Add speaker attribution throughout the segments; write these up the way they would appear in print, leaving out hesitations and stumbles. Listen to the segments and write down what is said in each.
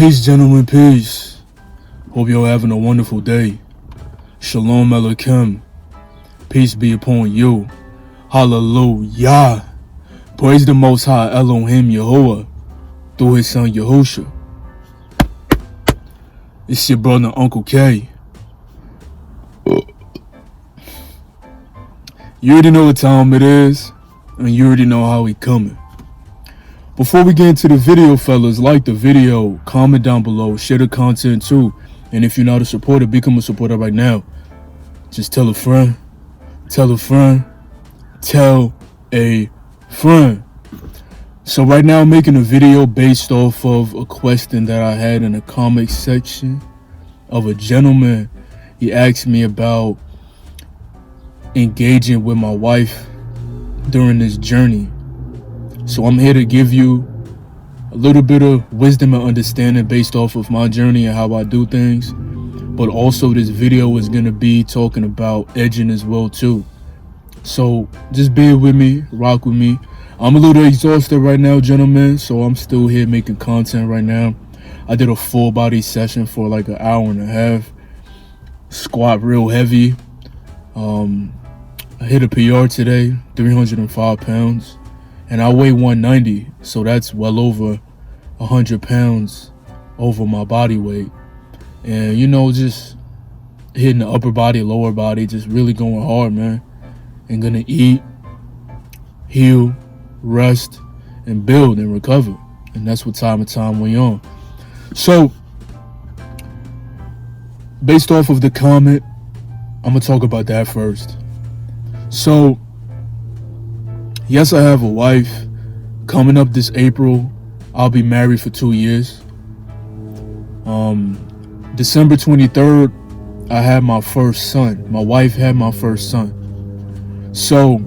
Speaker 1: Peace, gentlemen, peace. Hope you're having a wonderful day. Shalom, UncleK. Peace be upon you. Hallelujah. Praise the Most High Elohim Yehovah through his son Yahusha. It's your brother UncleK. You already know what time it is, and you already know how we coming. Before we get into the video, fellas, like the video, comment down below, share the content too. And if you're not a supporter, become a supporter right now. Just tell a friend, tell a friend, tell a friend. So right now I'm making a video based off of a question that I had in the comment section of a gentleman. He asked me about engaging with my wife during this journey. So I'm here to give you a little bit of wisdom and understanding based off of my journey and how I do things. But also this video is going to be talking about edging as well too. So just bear with me, rock with me. I'm a little exhausted right now, gentlemen, so I'm still here making content right now. I did a full body session for like an hour and a half. Squat real heavy. I hit a PR today, 305 pounds. And I weigh 190, so that's well over 100 pounds over my body weight. And, you know, just hitting the upper body, lower body, just really going hard, man. And gonna eat, heal, rest, and build and recover. And that's what time and time we on. So, based off of the comment, I'm gonna talk about that first. So, yes, I have a wife. Coming up this April, I'll be married for 2 years. December 23rd, I had my first son. My wife had my first son. So,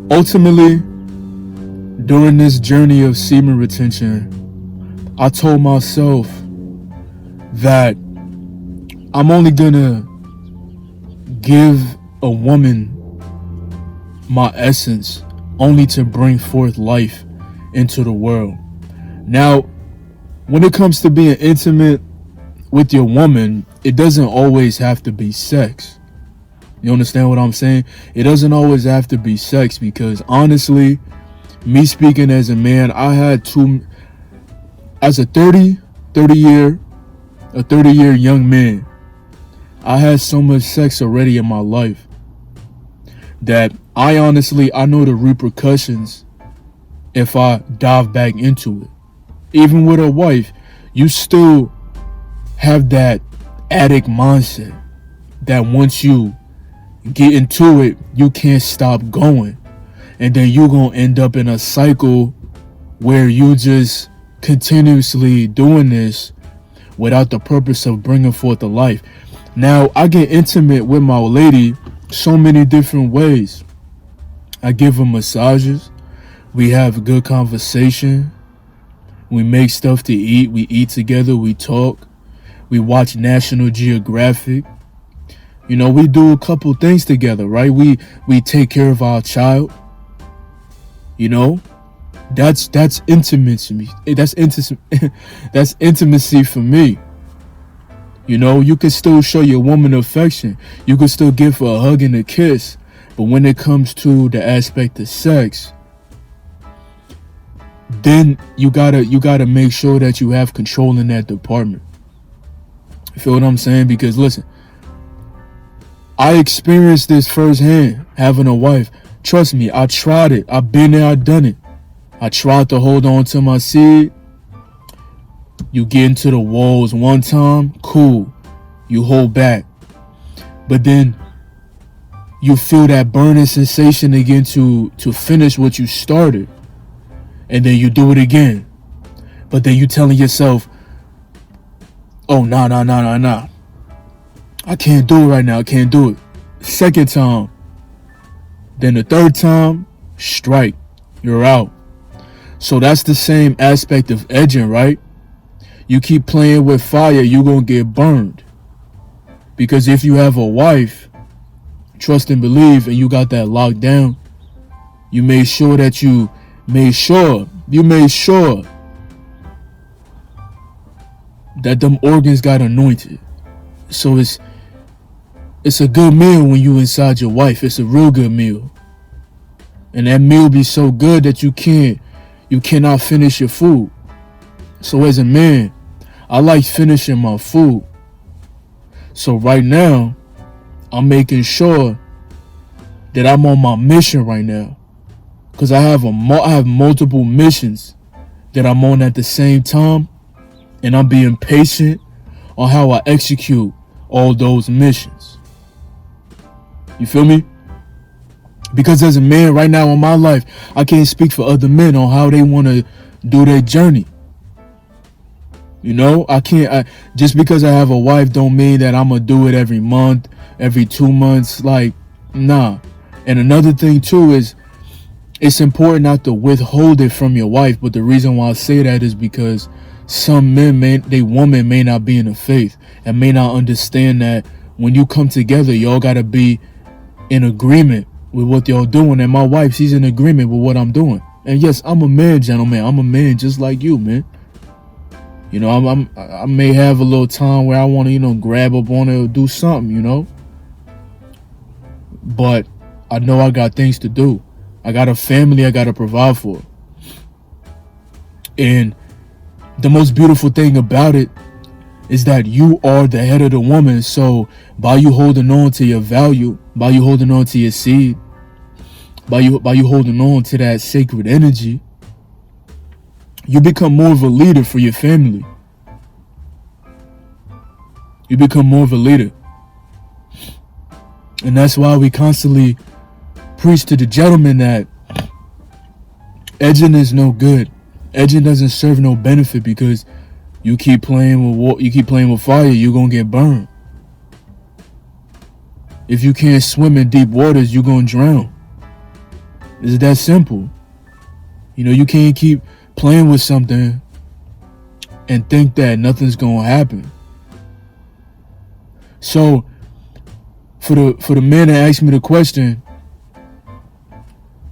Speaker 1: ultimately, during this journey of semen retention, I told myself that I'm only gonna give a woman my essence only to bring forth life into the world. Now, when it comes to being intimate with your woman, it doesn't always have to be sex. You understand what I'm saying? It doesn't always have to be sex, because honestly, me speaking as a man, I had as a 30 year young man, I had so much sex already in my life that I know the repercussions if I dive back into it. Even with a wife, you still have that addict mindset that once you get into it, you can't stop going. And then you're going to end up in a cycle where you just continuously doing this without the purpose of bringing forth a life. Now, I get intimate with my lady so many different ways. I give her massages. We have good conversation. We make stuff to eat. We eat together. We talk. We watch National Geographic. You know, we do a couple things together, right? We take care of our child. You know, that's intimacy. That's intimacy for me. You know, you can still show your woman affection. You can still give her a hug and a kiss. But when it comes to the aspect of sex, then you gotta make sure that you have control in that department. You feel what I'm saying? Because listen, I experienced this firsthand, having a wife. Trust me, I tried it. I've been there, I've done it. I tried to hold on to my seed. You get into the walls one time, cool. You hold back. But then you feel that burning sensation again to finish what you started. And then you do it again. But then you telling yourself, oh, nah. I can't do it right now. I can't do it. Second time. Then the third time, strike. You're out. So that's the same aspect of edging, right? You keep playing with fire, you're going to get burned. Because if you have a wife, trust and believe, and you got that locked down, you made sure that you made sure that them organs got anointed. So it's a good meal when you inside your wife. It's a real good meal. And that meal be so good that you cannot finish your food. So as a man, I like finishing my food. So right now, I'm making sure that I'm on my mission right now. Because I have multiple missions that I'm on at the same time. And I'm being patient on how I execute all those missions. You feel me? Because as a man right now in my life, I can't speak for other men on how they want to do their journey. You know, just because I have a wife don't mean that I'm going to do it every month, every 2 months. Like, nah. And another thing too is it's important not to withhold it from your wife. But the reason why I say that is because some men, woman may not be in the faith and may not understand that when you come together, y'all got to be in agreement with what y'all doing. And my wife, she's in agreement with what I'm doing. And yes, I'm a man, gentlemen. I'm a man just like you, man. You know, I may have a little time where I want to, you know, grab up on it or do something, you know. But I know I got things to do. I got a family I got to provide for. And the most beautiful thing about it is that you are the head of the woman. So by you holding on to your value, by you holding on to your seed, by you holding on to that sacred energy, you become more of a leader for your family. You become more of a leader. And that's why we constantly preach to the gentleman that edging is no good. Edging doesn't serve no benefit because you keep playing with fire, you're going to get burned. If you can't swim in deep waters, you're going to drown. It's that simple. You know, you can't keep playing with something and think that nothing's going to happen. So for the man that asked me the question,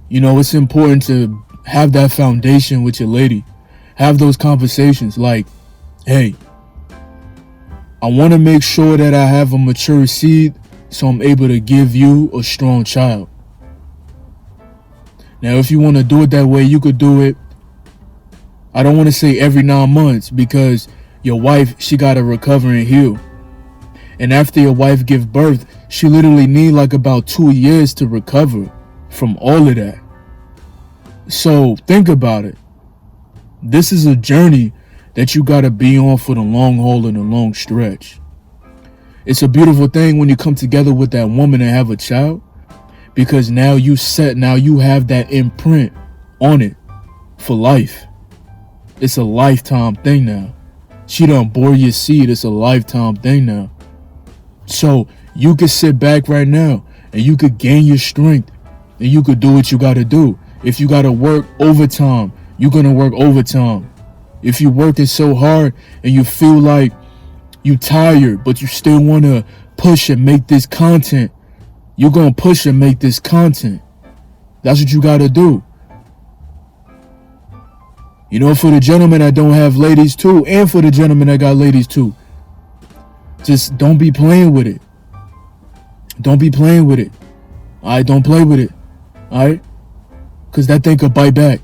Speaker 1: you know, it's important to have that foundation with your lady. Have those conversations like, hey, I want to make sure that I have a mature seed so I'm able to give you a strong child. Now, if you want to do it that way, you could do it. I don't want to say every 9 months because your wife, she got to recover and heal. And after your wife give birth, she literally need like about 2 years to recover from all of that. So think about it. This is a journey that you got to be on for the long haul and the long stretch. It's a beautiful thing when you come together with that woman and have a child, because now you have that imprint on it for life. It's a lifetime thing now. She done bore your seed. It's a lifetime thing now. So you could sit back right now and you could gain your strength and you could do what you got to do. If you got to work overtime, you're going to work overtime. If you're working so hard and you feel like you tired, but you still want to push and make this content, you're going to push and make this content. That's what you got to do. You know, for the gentlemen that don't have ladies too, and for the gentlemen that got ladies too, just don't be playing with it. Don't be playing with it. All right, don't play with it. All right? Because that thing could bite back.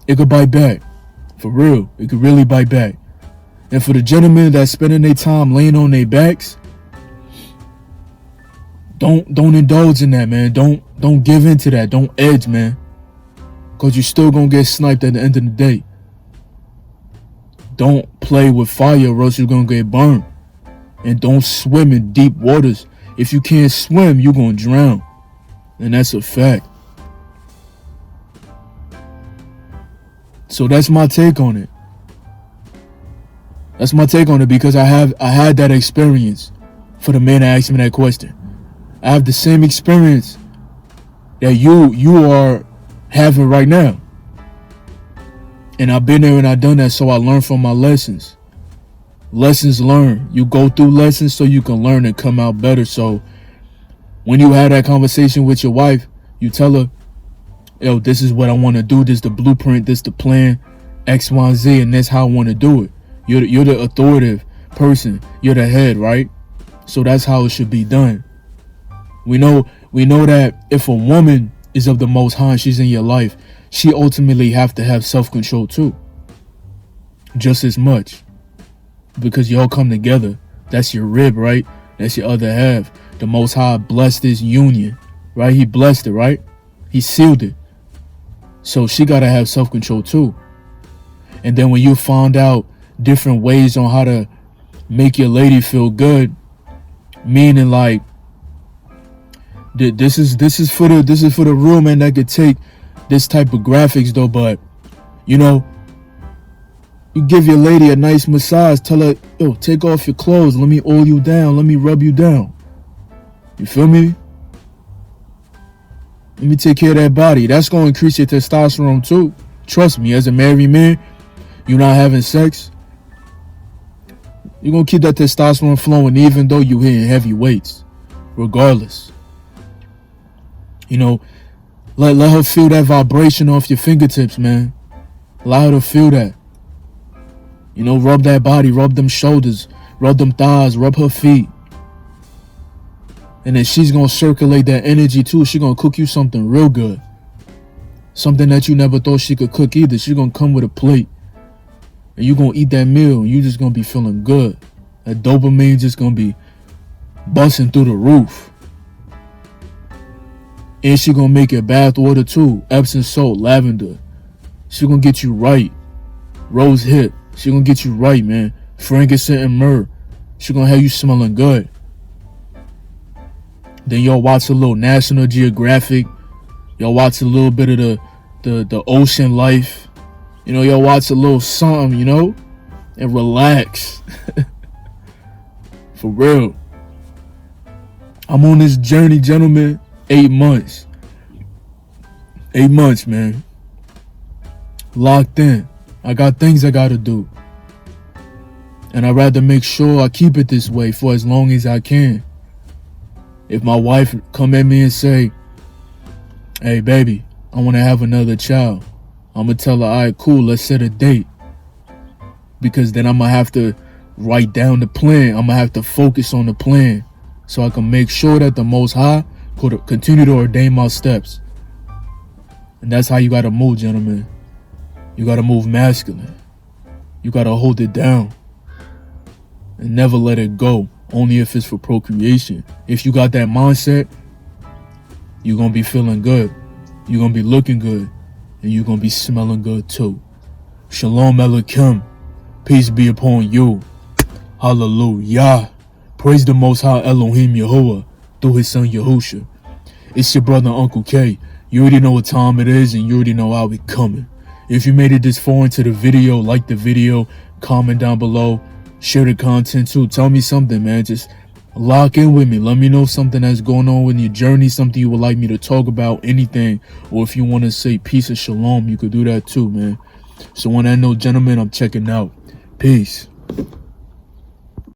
Speaker 1: It could bite back. For real. It could really bite back. And for the gentlemen that's spending their time laying on their backs, don't indulge in that, man. Don't give in to that. Don't edge, man. Because you're still going to get sniped at the end of the day. Don't play with fire or else you're going to get burned. And don't swim in deep waters. If you can't swim, you're going to drown. And that's a fact. So that's my take on it. That's my take on it because I had that experience. For the man that asked me that question, I have the same experience that you are having right now. And I've been there and I've done that, so I learned from my lessons. Lessons learned. You go through lessons so you can learn and come out better. So when you have that conversation with your wife, you tell her, yo, this is what I want to do. This is the blueprint. This is the plan. X, Y, Z. And that's how I want to do it. You're the authoritative person. You're the head, right? So that's how it should be done. We know that if a woman is of the Most High, she's in your life, she ultimately have to have self-control too. Just as much. Because y'all come together. That's your rib, right? That's your other half. The Most High blessed this union, right? He blessed it, right? He sealed it. So she got to have self-control too. And then when you find out different ways on how to make your lady feel good, meaning like, this is for the real man that could take this type of graphics though. But you know, you give your lady a nice massage, tell her, yo, take off your clothes, let me oil you down, let me rub you down. You feel me? Let me take care of that body. That's going to increase your testosterone too. Trust me, as a married man, you're not having sex, you're going to keep that testosterone flowing even though you're hitting heavy weights. Regardless. You know, let her feel that vibration off your fingertips, man. Allow her to feel that. You know, rub that body, rub them shoulders, rub them thighs, rub her feet. And then she's going to circulate that energy too. She's going to cook you something real good. Something that you never thought she could cook either. She's going to come with a plate. And you're going to eat that meal and you're just going to be feeling good. That dopamine just going to be busting through the roof. And she's going to make your bath water too. Epsom salt, lavender. She's going to get you right. Rose hip. She's going to get you right, man. Frankincense and myrrh. She's going to have you smelling good. Then y'all watch a little National Geographic. Y'all watch a little bit of the ocean life. You know, y'all watch a little something, you know, and relax. For real. I'm on this journey, gentlemen. 8 months. 8 months, man. Locked in. I got things I gotta do. And I'd rather make sure I keep it this way for as long as I can. If my wife come at me and say, hey, baby, I want to have another child, I'm going to tell her, all right, cool, let's set a date. Because then I'm going to have to write down the plan. I'm going to have to focus on the plan so I can make sure that the Most High could continue to ordain my steps. And that's how you got to move, gentlemen. You got to move masculine. You got to hold it down and never let it go. Only if it's for procreation. If you got that mindset, you're going to be feeling good. You're going to be looking good. And you're going to be smelling good too. Shalom Aleichem. Peace be upon you. Hallelujah. Praise the Most High Elohim Yahuwah through his son Yahusha. It's your brother Uncle K. You already know what time it is and you already know how we coming. If you made it this far into the video, like the video, comment down below. Share the content too. Tell me something, man. Just lock in with me. Let me know something that's going on with your journey, something you would like me to talk about, anything. Or if you want to say peace or shalom, you could do that too, man. So on that note, gentlemen, I'm checking out. Peace.